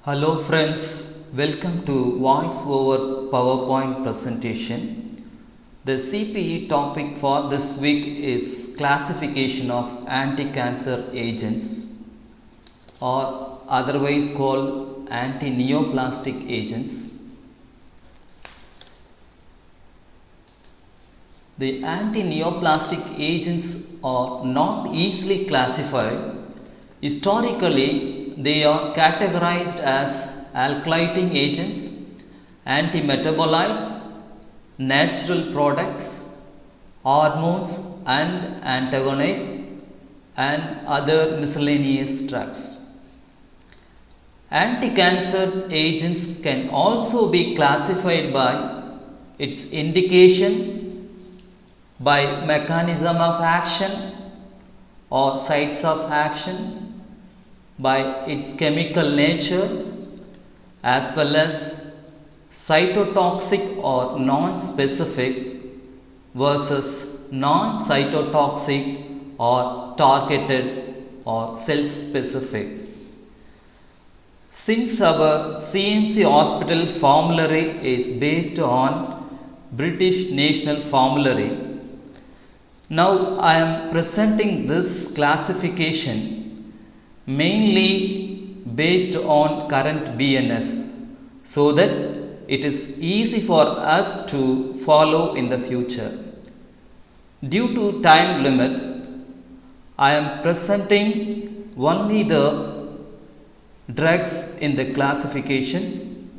Hello friends, welcome to Voice over PowerPoint presentation. The CPE topic for this week is classification of anti-cancer agents or otherwise called anti-neoplastic agents. The anti-neoplastic agents are not easily classified. Historically, they are categorized as alkylating agents, antimetabolites, natural products, hormones and antagonists, and other miscellaneous drugs. Anti-cancer agents can also be classified by its indication, by mechanism of action or sites of action, by its chemical nature, as well as cytotoxic or non-specific versus non-cytotoxic or targeted or cell-specific. Since our CMC hospital formulary is based on British National Formulary, now I am presenting this classification mainly based on current BNF so that it is easy for us to follow in the future. Due to time limit, I am presenting only the drugs in the classification,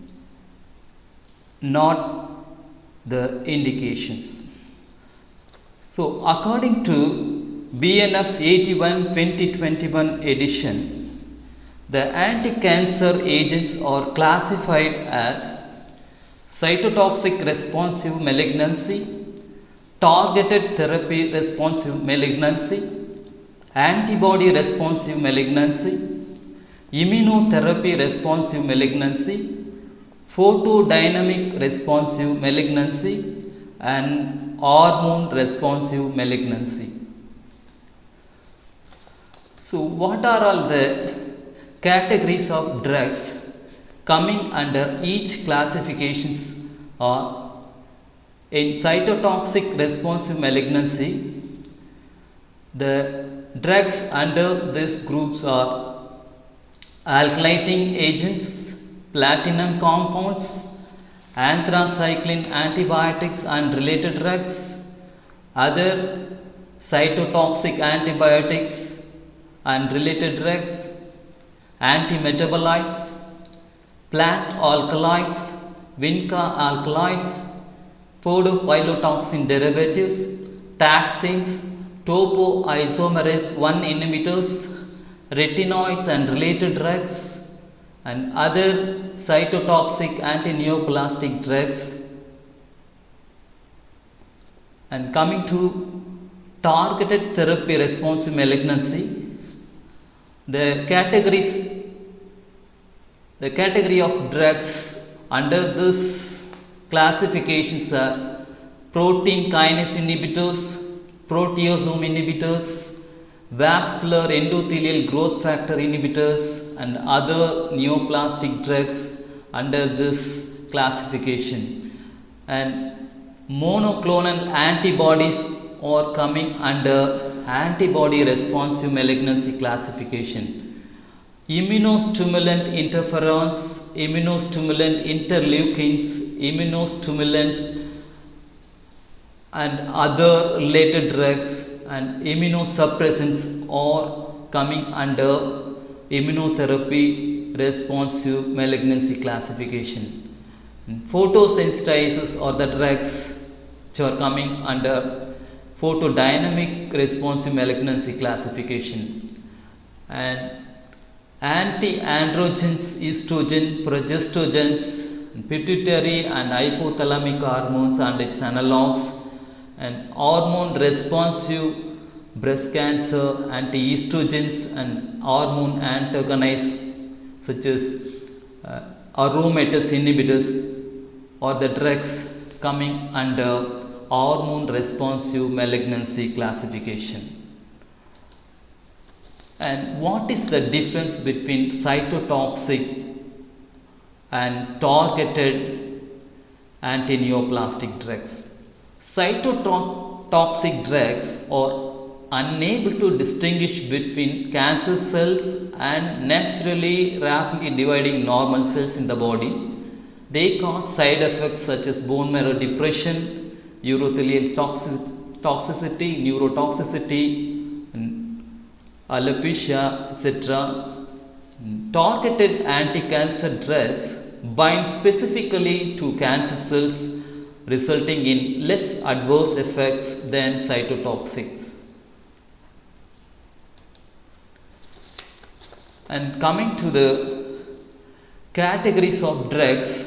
not the indications. So, according to BNF 81 2021 edition, the anti-cancer agents are classified as cytotoxic responsive malignancy, targeted therapy responsive malignancy, antibody responsive malignancy, immunotherapy responsive malignancy, photodynamic responsive malignancy, and hormone responsive malignancy. So, what are all the categories of drugs coming under each classifications are? In cytotoxic responsive malignancy, the drugs under these groups are alkylating agents, platinum compounds, anthracycline antibiotics and related drugs, other cytotoxic antibiotics and related drugs, antimetabolites, plant alkaloids, vinca alkaloids, podophytotoxin derivatives, taxanes, topoisomerase 1 inhibitors, retinoids and related drugs, and other cytotoxic anti-neoplastic drugs. And coming to targeted therapy responsive malignancy, the category of drugs under this classifications are protein kinase inhibitors, proteasome inhibitors, vascular endothelial growth factor inhibitors, and other neoplastic drugs under this classification. And monoclonal antibodies are coming under antibody responsive malignancy classification. Immunostimulant interferons, immunostimulant interleukins, immunostimulants and other related drugs and immunosuppressants are coming under immunotherapy responsive malignancy classification. And photosensitizers are the drugs which are coming under photodynamic responsive malignancy classification. And anti-androgens, estrogen, progestogens, pituitary and hypothalamic hormones and its analogues, and hormone responsive breast cancer, anti-estrogens and hormone antagonists such as aromatase inhibitors are the drugs coming under hormone responsive malignancy classification. And what is the difference between cytotoxic and targeted antineoplastic drugs. Cytotoxic drugs are unable to distinguish between cancer cells and naturally rapidly dividing normal cells in the body. They cause side effects such as bone marrow depression, urothelial toxicity, neurotoxicity, alopecia, etc. Targeted anti-cancer drugs bind specifically to cancer cells, resulting in less adverse effects than cytotoxics. And coming to the categories of drugs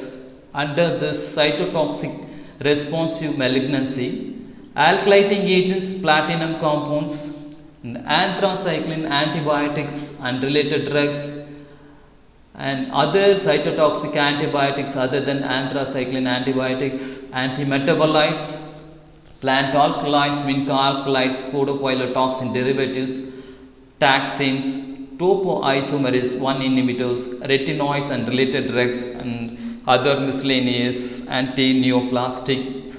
under this cytotoxic responsive malignancy, alkylating agents, platinum compounds, anthracycline antibiotics and related drugs, and other cytotoxic antibiotics other than anthracycline antibiotics, antimetabolites, plant alkaloids, vinca alkaloids, photopolytoxin derivatives, taxanes, topoisomerase 1 inhibitors, retinoids and related drugs, and other miscellaneous anti-neoplastic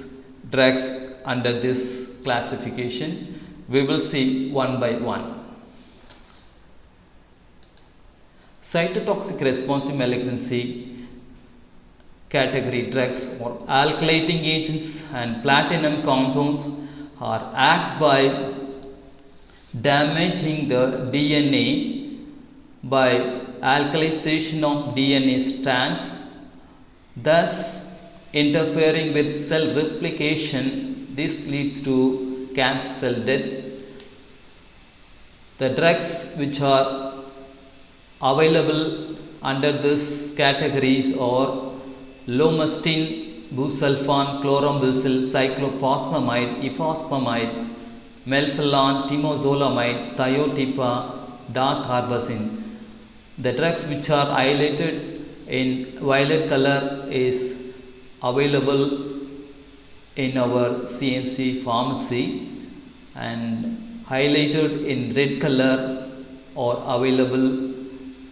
drugs under this classification. We will see one by one. Cytotoxic responsive malignancy category drugs or alkylating agents and platinum compounds are act by damaging the DNA by alkalization of DNA strands, thus interfering with cell replication. This leads to cancer cell death. The drugs which are available under this categories are lomustine, busulfan, chlorambucil, cyclophosphamide, ifosfamide, melphalan, temozolomide, thiotepa, darcarbazine. The drugs which are highlighted in violet color is available in our CMC pharmacy, and highlighted in red color are available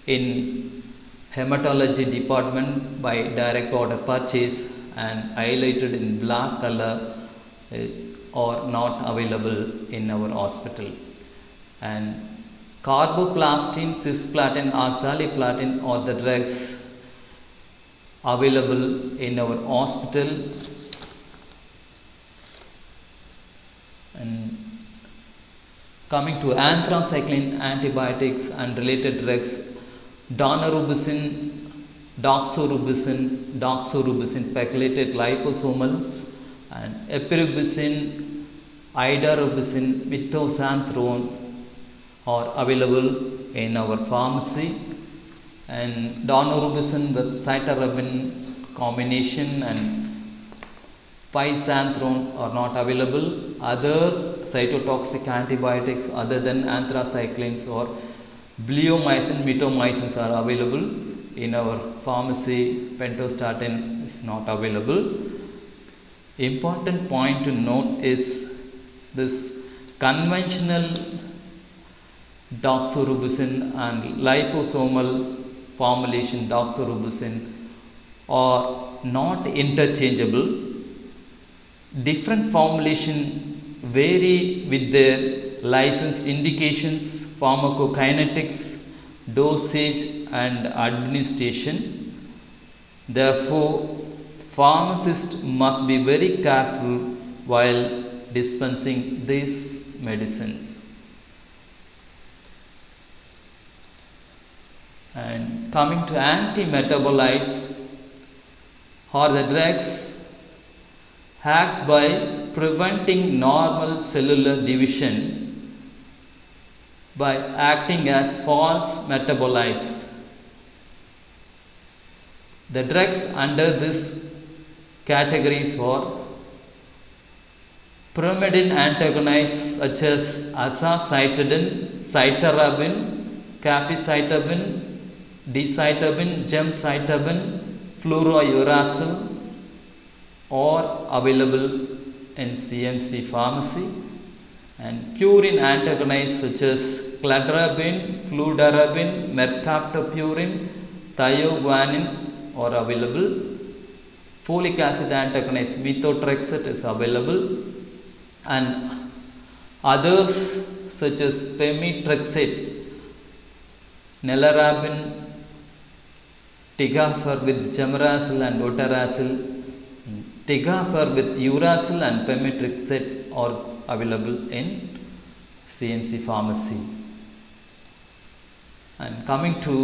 in hematology department by direct order purchase, and highlighted in black color are not available in our hospital. And carboplastin, cisplatin, oxaliplatin are the drugs available in our hospital. And coming to anthracycline antibiotics and related drugs, daunorubicin, doxorubicin, pegylated liposomal, and epirubicin, idarubicin, mitoxantrone are available in our pharmacy, and daunorubicin with cytarabine combination and pizanthrone are not available. Other cytotoxic antibiotics other than anthracyclines or bleomycin, mitomycins are available in our pharmacy. Pentostatin is not available. Important point to note is this conventional doxorubicin and liposomal formulation doxorubicin are not interchangeable. Different formulation vary with their licensed indications, pharmacokinetics, dosage and administration. Therefore, pharmacists must be very careful while dispensing these medicines. And coming to antimetabolites are the drugs act by preventing normal cellular division by acting as false metabolites. The drugs under this categories are pyrimidine antagonists such as azacitidine, cytarabine, capecitabine, decitabine, gemcitabine, fluorouracil are available in CMC pharmacy, and purine antagonists such as cladribine, fludarabine, mercaptopurine, thioguanine, are available. Folic acid antagonist methotrexate is available, and others such as pemetrexate, nelarabine, tigafar with jamuracil and otaracil, tigafar with uracil and pemetrexate are available in CMC pharmacy. And coming to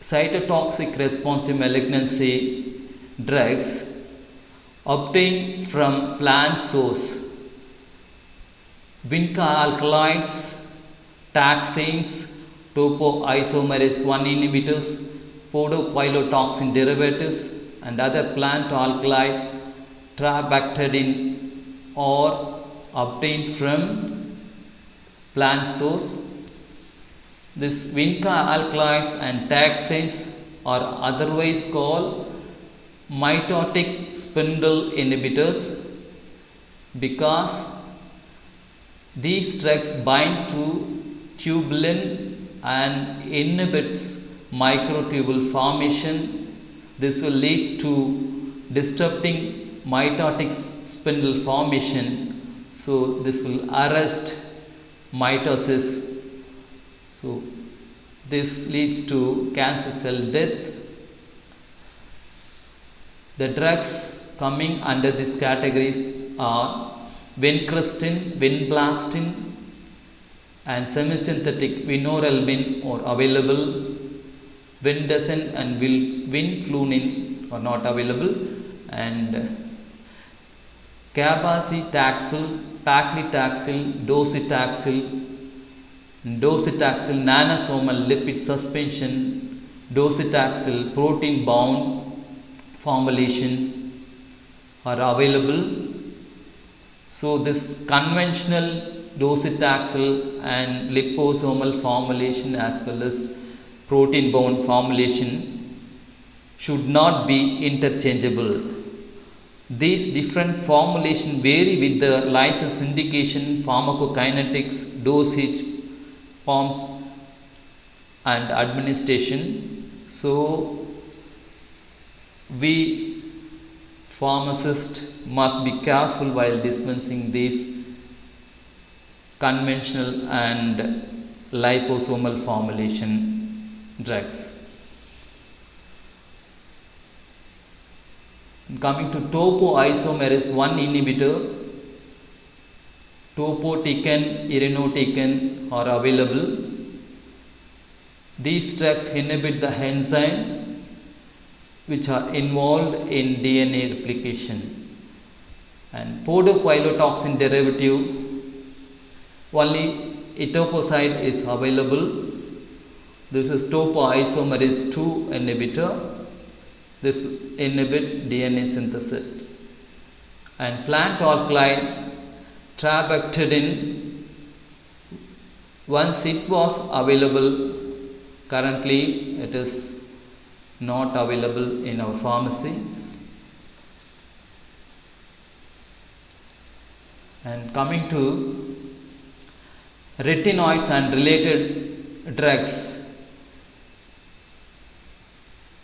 cytotoxic responsive malignancy drugs obtained from plant source, vinca alkaloids, taxanes, topoisomerase 1 inhibitors, podopilotoxin derivatives, and other plant alkali trabectedin are obtained from plant source. This vinca alkaloids and taxanes are otherwise called mitotic spindle inhibitors because these drugs bind to tubulin and inhibits microtubule formation. This will lead to disrupting mitotic spindle formation, so this will arrest mitosis. So this leads to cancer cell death. The drugs coming under this category are vincristine, vinblastine, and semisynthetic vinorelbine are available. Vindesin and vinflunin are not available, and cabazitaxel, paclitaxel, docetaxel nanosomal lipid suspension, docetaxel protein bound formulations are available. So this conventional docetaxel and liposomal formulation as well as protein bound formulation should not be interchangeable. These different formulations vary with the license indication, pharmacokinetics, dosage, forms, and administration. So we pharmacists must be careful while dispensing these conventional and liposomal formulation drugs. Coming to topoisomerase 1 inhibitor, topotecan, irinotecan are available. These drugs inhibit the enzyme which are involved in DNA replication. And podopilotoxin derivative, only etoposide is available. This is topoisomerase 2 inhibitor. This inhibit DNA synthesis. And plant alkali trabectedin, once it was available, currently it is not available in our pharmacy. And coming to retinoids and related drugs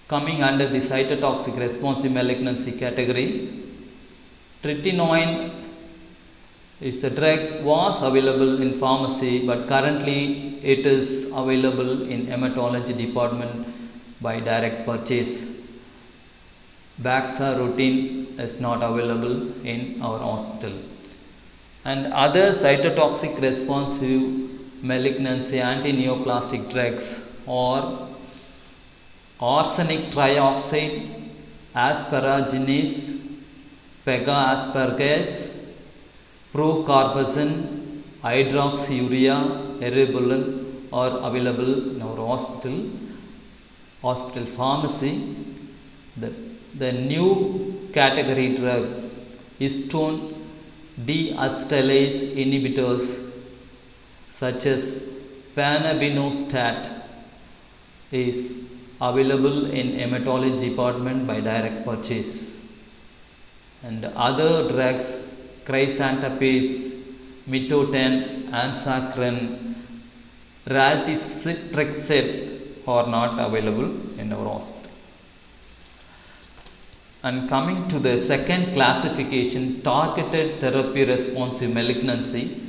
coming under the cytotoxic responsive malignancy category, tretinoin is the drug was available in pharmacy, but currently it is available in hematology department by direct purchase. Baxa-routine is not available in our hospital. And other cytotoxic responsive malignancy anti-neoplastic drugs are arsenic trioxide, asparaginase, pega-asparagase, procarbazine, hydroxyurea, eribulin are available in our hospital pharmacy. The new category drug histone deacetylase inhibitors such as panabinostat is available in hematology department by direct purchase. And other drugs, crisantapace, mitotan, amsacrin, Raltrexate are not available in our hospital. And coming to the second classification, targeted therapy responsive malignancy.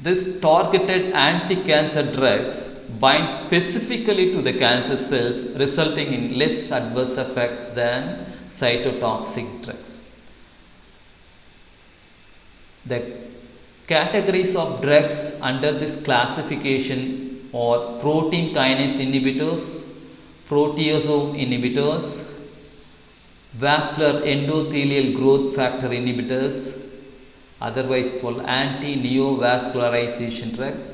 This targeted anti-cancer drugs bind specifically to the cancer cells, resulting in less adverse effects than cytotoxic drugs. The categories of drugs under this classification are protein kinase inhibitors, proteasome inhibitors, vascular endothelial growth factor inhibitors, otherwise called anti-neovascularization drugs,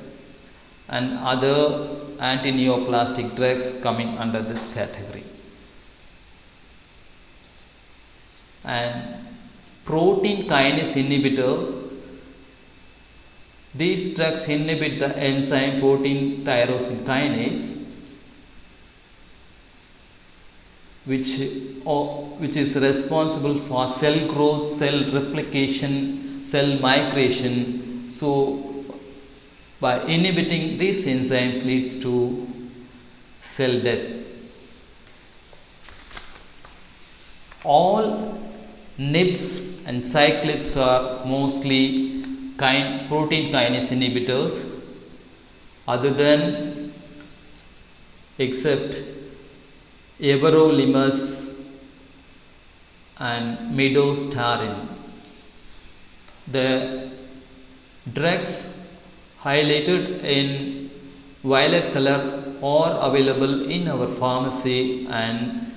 and other anti-neoplastic drugs coming under this category. And protein kinase inhibitor, these drugs inhibit the enzyme protein tyrosine kinase, which is responsible for cell growth, cell replication, cell migration. So by inhibiting these enzymes leads to cell death. All NIPs and cyclips are mostly protein kinase inhibitors, other than except everolimus and midostaurin. The drugs highlighted in violet color are available in our pharmacy, and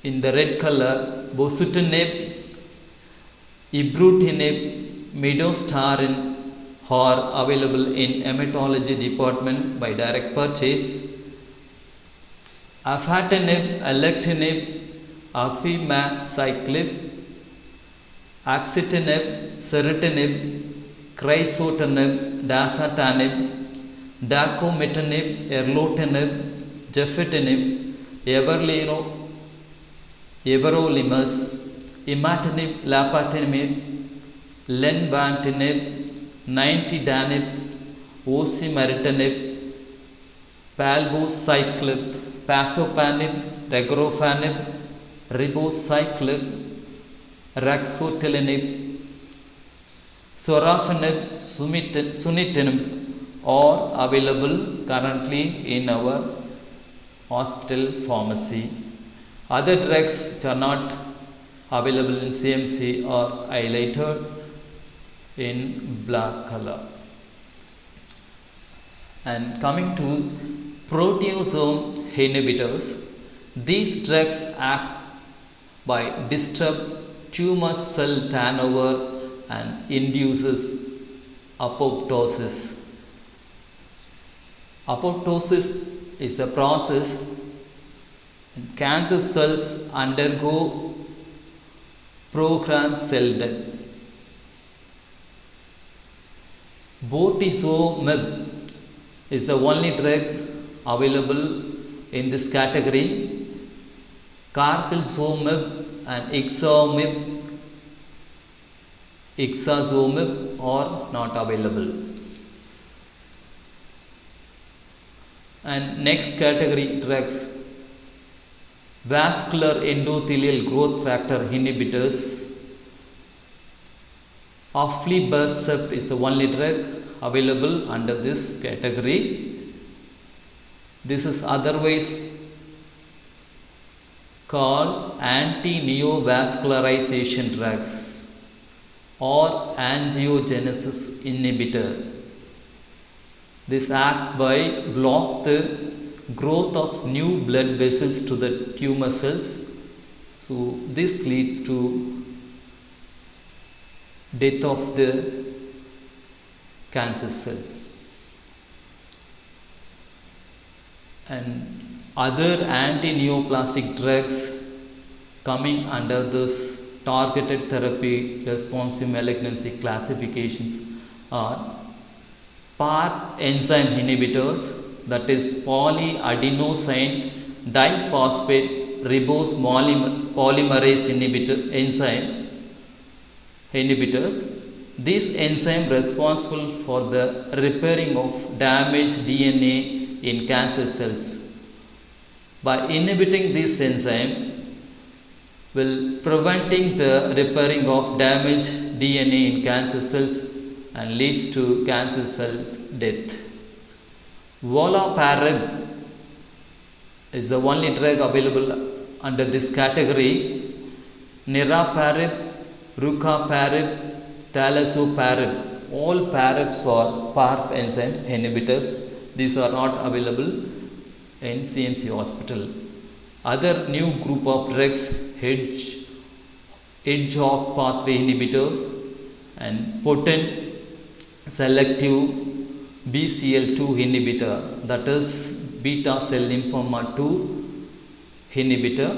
in the red color bosutinib, ibrutinib, midostaurin are available in hematology department by direct purchase. Afatinib, alectinib, afimaciclib, axitinib, ceritinib, crizotinib, dasatinib, dacomitinib, erlotinib, gefitinib, everolimus, imatinib, lapatinib, lenvatinib, nintedanib, osimertinib, palbociclib, pazopanib, regorafenib, ribociclib, raxotilinib, sorafenib, sunitinib are available currently in our hospital pharmacy. Other drugs which are not available in CMC are highlighted in black color. And coming to proteasome inhibitors, these drugs act by disturb tumor cell turnover and induces apoptosis. Apoptosis is the process when cancer cells undergo programmed cell death. Bortezomib is the only drug available in this category. Carfilzomib and ixazomib are not available. And next category drugs, vascular endothelial growth factor inhibitors. Aflibercept is the only drug available under this category. This is otherwise called anti-neovascularization drugs or angiogenesis inhibitor. This act by block the growth of new blood vessels to the tumor cells. So this leads to death of the cancer cells. And other anti-neoplastic drugs coming under this targeted therapy responsive malignancy classifications are PARP enzyme inhibitors, that is polyadenosine diphosphate ribose polymerase inhibitor enzyme inhibitors. This enzyme responsible for the repairing of damaged DNA in cancer cells. By inhibiting this enzyme will preventing the repairing of damaged DNA in cancer cells and leads to cancer cells death. Volaparib is the only drug available under this category. Niraparib, Rucaparib, Talazoparib, all paribs are PARP enzyme inhibitors. These are not available in CMC hospital. Other new group of drugs, hedgehog pathway inhibitors and potent selective BCL2 inhibitor, that is beta cell lymphoma 2 inhibitor,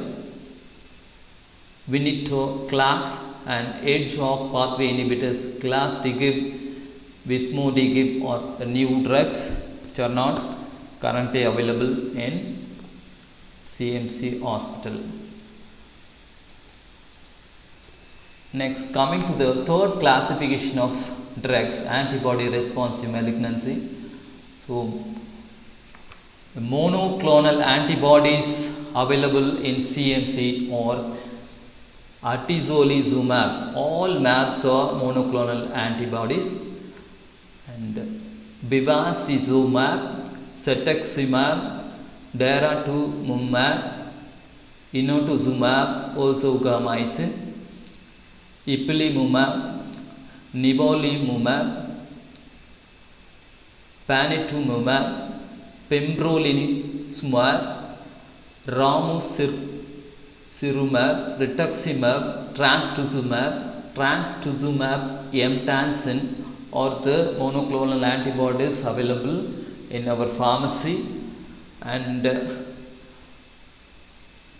venetoclax and hedgehog pathway inhibitors, Glasdigib, Vismodegib are the new drugs which are not currently available in CMC hospital. Next, coming to the third classification of drugs, antibody responsive malignancy. So, the monoclonal antibodies available in CMC or atezolizumab. All MABs are monoclonal antibodies, and bevacizumab, cetuximab, daratumumab, inotuzumab, ozogamicin, ipilimumab, nivolumab, panitumumab, pembrolizumab, ramucirumab, rituximab, trastuzumab, emtansine are the monoclonal antibodies available in our pharmacy, and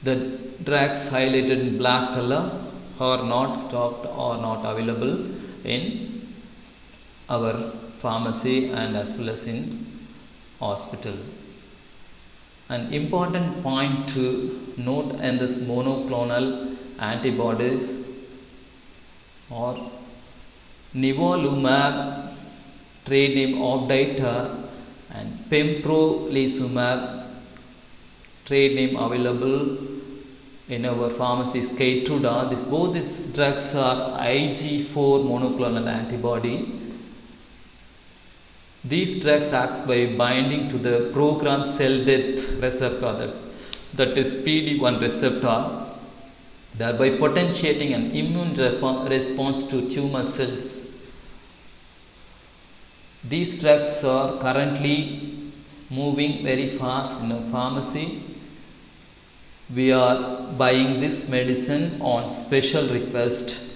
the drugs highlighted in black color are not stocked or not available in our pharmacy and as well as in hospital. An important point to note in this monoclonal antibodies are nivolumab, trade name Opditor, and pembrolizumab, trade name available in our pharmacies Keytruda. Both these drugs are Ig4 monoclonal antibody. These drugs act by binding to the programmed cell death receptor, that is PD-1 receptor, thereby potentiating an immune response to tumor cells. These drugs are currently moving very fast in our pharmacy. We are buying this medicine on special request.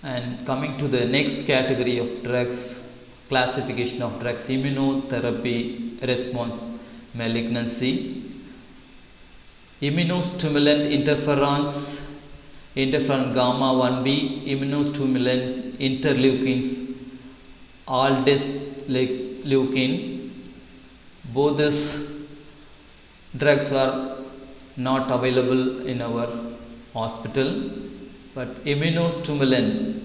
And coming to the next category of drugs, classification of drugs, immunotherapy response malignancy. Immunostimulant interferon gamma 1b, immunostimulant interleukins, aldoleukin. Both these drugs are not available in our hospital, but immunostimulant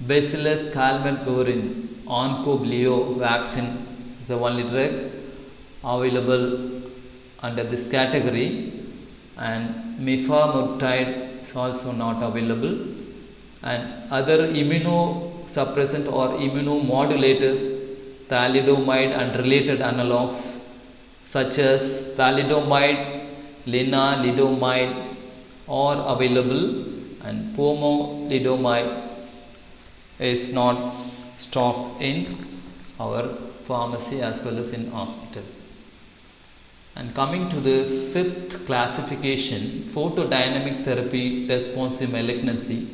Bacillus calmette-guerin oncoblio vaccine is the only drug available under this category, and mifamotide is also not available, and other immunosuppressant or immunomodulators, thalidomide and related analogues such as thalidomide, lenalidomide are available, and pomalidomide is not stocked in our pharmacy as well as in hospital. And coming to the fifth classification, photodynamic therapy responsive malignancy.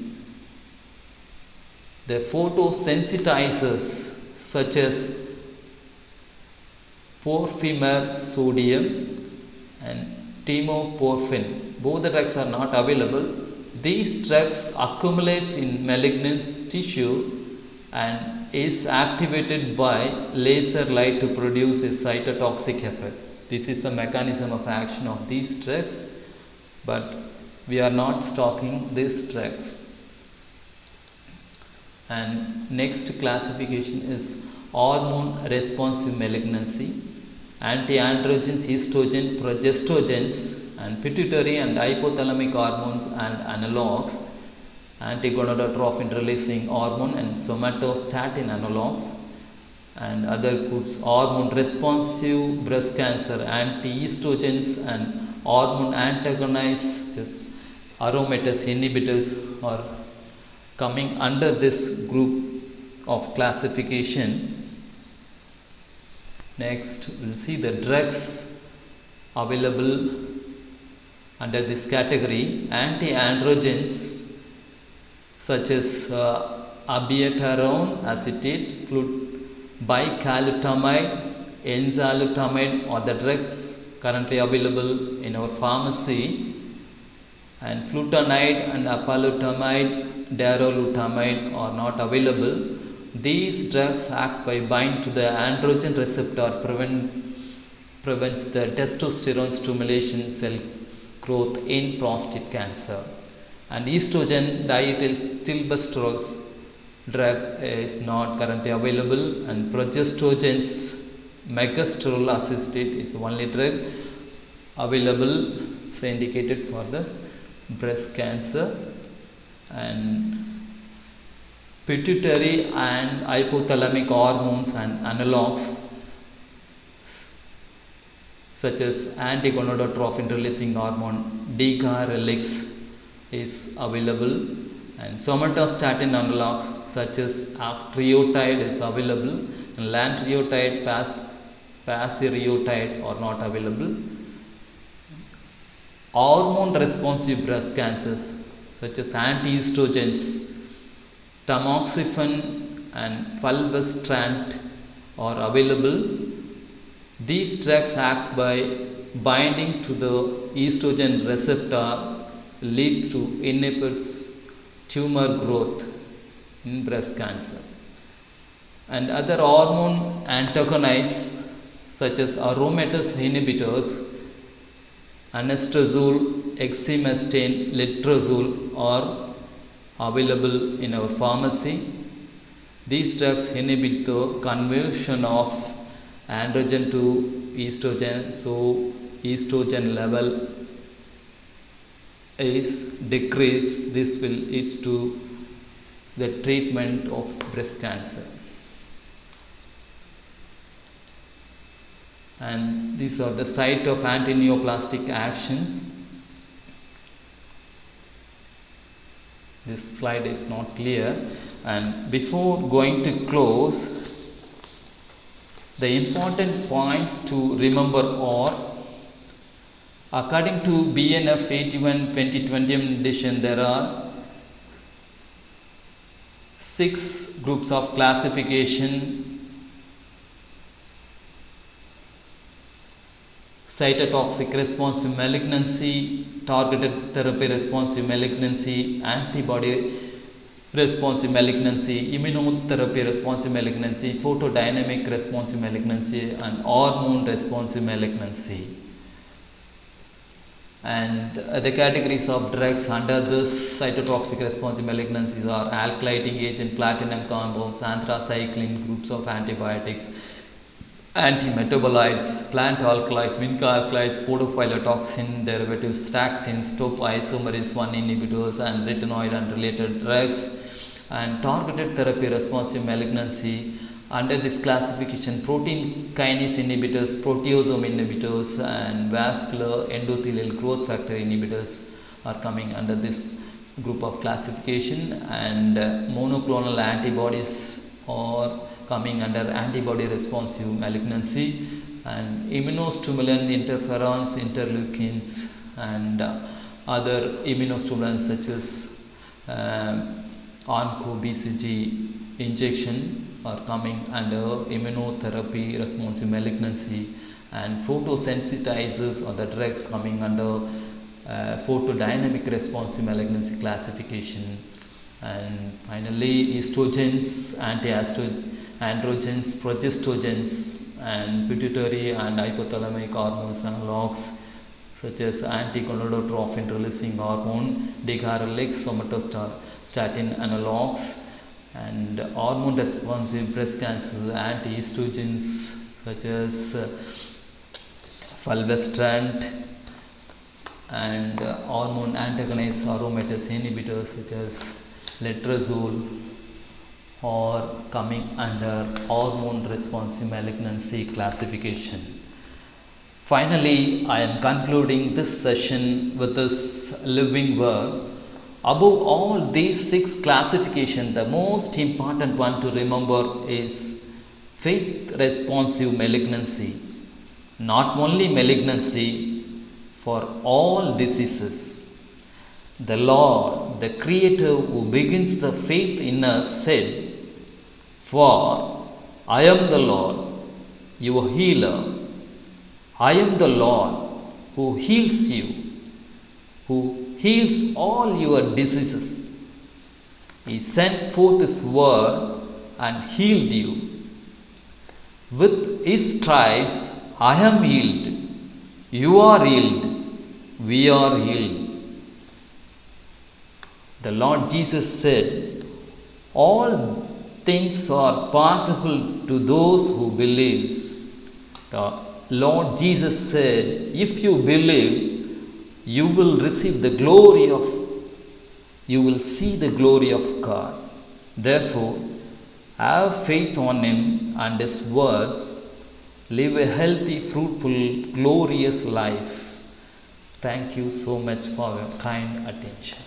The photosensitizers such as porphyrin sodium and timoporphin, both the drugs are not available. These drugs accumulates in malignant tissue and is activated by laser light to produce a cytotoxic effect. This is the mechanism of action of these drugs, but we are not stocking these drugs. And next classification is hormone responsive malignancy. Anti-androgens, estrogen, progestogens, and pituitary and hypothalamic hormones and analogues, anti-gonadotrophin releasing hormone and somatostatin analogues, and other groups hormone responsive breast cancer, anti-estrogens and hormone antagonists, just aromatase inhibitors are coming under this group of classification. Next, we'll see the drugs available under this category. Anti-androgens such as abiraterone acetate, bicalutamide, enzalutamide are the drugs currently available in our pharmacy, and flutamide and apalutamide, darolutamide are not available. These drugs act by bind to the androgen receptor, prevents the testosterone stimulation cell growth in prostate cancer. And estrogen diethylstilbestrol drug is not currently available, and progestogens megestrol acetate is the only drug available, so indicated for the breast cancer. And pituitary and hypothalamic hormones and analogues such as anti-gonadotrophin releasing hormone DCAR-LX is available, and somatostatin analogues such as octreotide is available, and lanreotide, pasireotide are not available. Hormone responsive breast cancer such as anti-estrogens, tamoxifen and fulvestrant are available. These drugs act by binding to the estrogen receptor, leads to inhibits tumor growth in breast cancer. And other hormone antagonists such as aromatase inhibitors, anastrozole, exemestane, letrozole are available in our pharmacy. These drugs inhibit the conversion of androgen to estrogen, so estrogen level is decreased. This will lead to the treatment of breast cancer. And these are the site of anti-neoplastic actions. This slide is not clear, and before going to close, the important points to remember are, according to BNF 81 2020 edition, there are 6 groups of classification: cytotoxic responsive malignancy, targeted therapy responsive malignancy, antibody responsive malignancy, immunotherapy responsive malignancy, photodynamic responsive malignancy, and hormone responsive malignancy. And the categories of drugs under this cytotoxic responsive malignancies are alkylating agent, platinum compounds, anthracycline, groups of antibiotics, antimetabolites, plant alkaloids, vinca alkaloids, podophyllitoxin derivatives, taxins, topoisomerase 1 inhibitors, and retinoid and related drugs. And targeted therapy responsive malignancy, under this classification, protein kinase inhibitors, proteasome inhibitors, and vascular endothelial growth factor inhibitors are coming under this group of classification. And monoclonal antibodies are coming under antibody responsive malignancy, and immunostimulant, interferons, interleukins, and other immunostimulants such as onco-BCG injection are coming under immunotherapy responsive malignancy, and photosensitizers are the drugs coming under photodynamic responsive malignancy classification. And finally, estrogens, anti-androgens, progestogens, and pituitary and hypothalamic hormones analogues such as anticonodotrophin releasing hormone, decarylix, somatostatin analogs, and hormone responsive breast cancer anti-estrogens such as fulvestrant, and hormone antagonist aromatase inhibitors such as letrozole are coming under hormone responsive malignancy classification. Finally, I am concluding this session with this living word. Above all these 6 classifications, the most important one to remember is faith responsive malignancy. Not only malignancy, for all diseases. The Lord, the Creator who begins the faith in us, said, "For I am the Lord, your healer. I am the Lord who heals you, who heals all your diseases." He sent forth His word and healed you. With His stripes I am healed. You are healed. We are healed. The Lord Jesus said, "All things are possible to those who believe." The Lord Jesus said, "If you believe, you will receive the glory of, you will see the glory of God." Therefore, have faith on Him and His words. Live a healthy, fruitful, glorious life. Thank you so much for your kind attention.